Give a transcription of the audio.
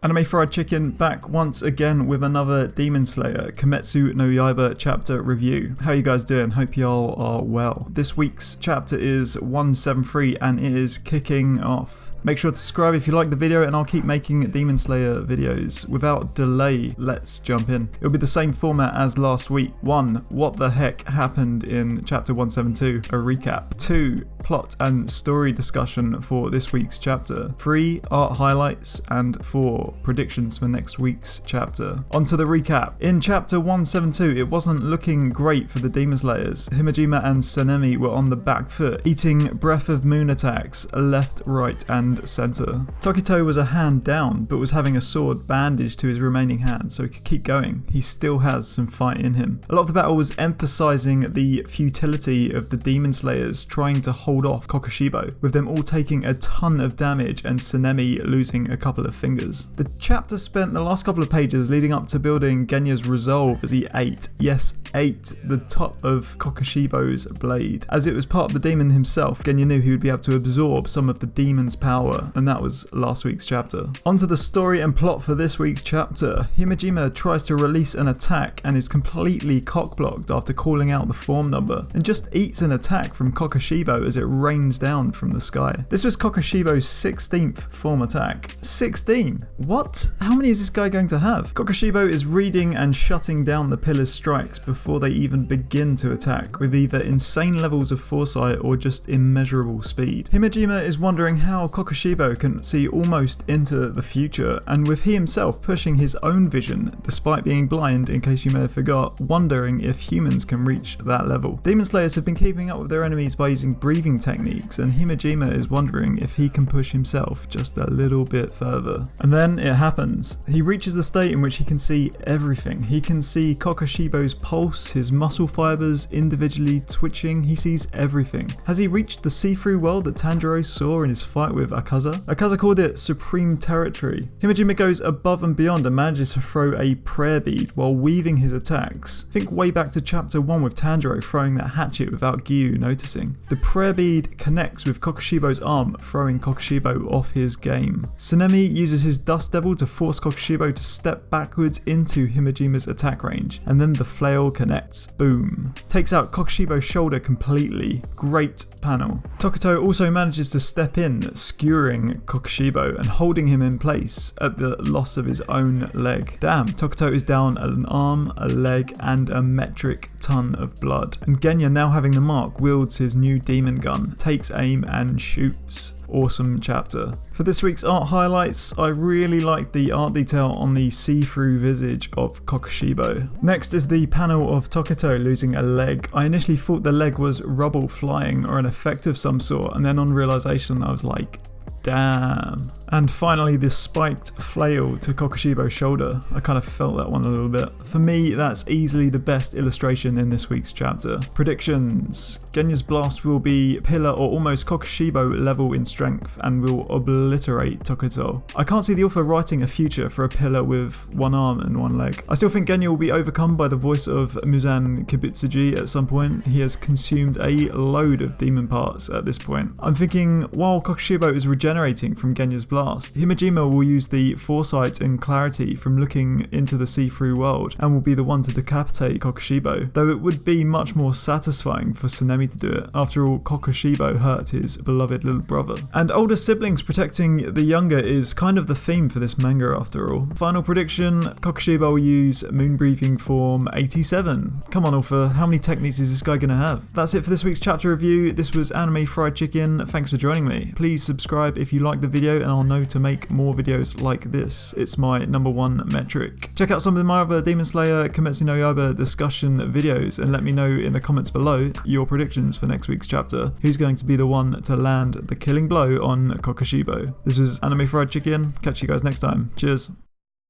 Anime Fried Chicken back once again with another Demon Slayer Kimetsu no Yaiba chapter review. How you guys doing? Hope y'all are well. This week's chapter is 173 and it is kicking off. Make sure to subscribe if you like the video and I'll keep making Demon Slayer videos. Without delay, let's jump in. It'll be the same format as last week. 1. What the heck happened in chapter 172? A recap. 2. Plot and story discussion for this week's chapter. 3. Art highlights. And 4. Predictions for next week's chapter. On to the recap. In chapter 172, it wasn't looking great for the Demon Slayers. Himejima and Sanemi were on the back foot, eating Breath of Moon attacks left, right, and center. Tokitou was a hand down, but was having a sword bandaged to his remaining hand so he could keep going. He still has some fight in him. A lot of the battle was emphasizing the futility of the Demon Slayers trying to hold off Kokushibo, with them all taking a ton of damage and Sanemi losing a couple of fingers. The chapter spent the last couple of pages leading up to building Genya's resolve as he ate the top of Kokushibo's blade. As it was part of the demon himself, Genya knew he would be able to absorb some of the demon's power, and that was last week's chapter. Onto the story and plot for this week's chapter. Himejima tries to release an attack and is completely cock-blocked after calling out the form number, and just eats an attack from Kokushibo as it rains down from the sky. This was Kokushibo's 16th form attack. 16? What? How many is this guy going to have? Kokushibo is reading and shutting down the pillar's strikes before they even begin to attack, with either insane levels of foresight or just immeasurable speed. Himejima is wondering how Kokushibo can see almost into the future, and with he himself pushing his own vision despite being blind, in case you may have forgot, wondering if humans can reach that level. Demon Slayers have been keeping up with their enemies by using breathing techniques, and Himejima is wondering if he can push himself just a little bit further. And then it happens. He reaches the state in which he can see everything. He can see Kokushibo's pulse, his muscle fibers individually twitching. He sees everything. Has he reached the see-through world that Tanjiro saw in his fight with Akaza? Akaza called it Supreme Territory. Himejima goes above and beyond and manages to throw a prayer bead while weaving his attacks. Think way back to chapter 1 with Tanjiro throwing that hatchet without Gyu noticing. The prayer bead connects with Kokushibo's arm, throwing Kokushibo off his game. Sanemi uses his Dust Devil to force Kokushibo to step backwards into Himejima's attack range, and then the flail connects. Boom. Takes out Kokushibo's shoulder completely. Great panel. Tokitou also manages to step in, skewering Kokushibo and holding him in place at the loss of his own leg. Damn, Tokitou is down an arm, a leg, and a metric ton of blood. And Genya, now having the mark, wields his new demon gun, takes aim and shoots. Awesome chapter. For this week's art highlights, I really liked the art detail on the see-through visage of Kokushibo. Next is the panel of Tokitou losing a leg. I initially thought the leg was rubble flying or an effect of some sort, and then on realization I was like, damn. And finally, this spiked flail to Kokushibo's shoulder. I kind of felt that one a little bit. For me, that's easily the best illustration in this week's chapter. Predictions. Genya's blast will be pillar or almost Kokushibo level in strength and will obliterate Tokitou. I can't see the author writing a future for a pillar with one arm and one leg. I still think Genya will be overcome by the voice of Muzan Kibutsuji at some point. He has consumed a load of demon parts at this point. I'm thinking while Kokushibo is regenerating from Genya's blast, Himejima will use the foresight and clarity from looking into the see-through world and will be the one to decapitate Kokushibo, though it would be much more satisfying for Sanemi to do it. After all, Kokushibo hurt his beloved little brother. And older siblings protecting the younger is kind of the theme for this manga after all. Final prediction, Kokushibo will use moon breathing form 87. Come on author, how many techniques is this guy gonna have? That's it for this week's chapter review. This was Anime Fried Chicken. Thanks for joining me. Please subscribe if you like the video and I'll know to make more videos like this. It's my #1 metric. Check out some of my other Demon Slayer Kimetsu no Yaiba discussion videos and let me know in the comments below your predictions for next week's chapter. Who's going to be the one to land the killing blow on Kokushibo? This was Anime Fried Chicken. Catch you guys next time. Cheers.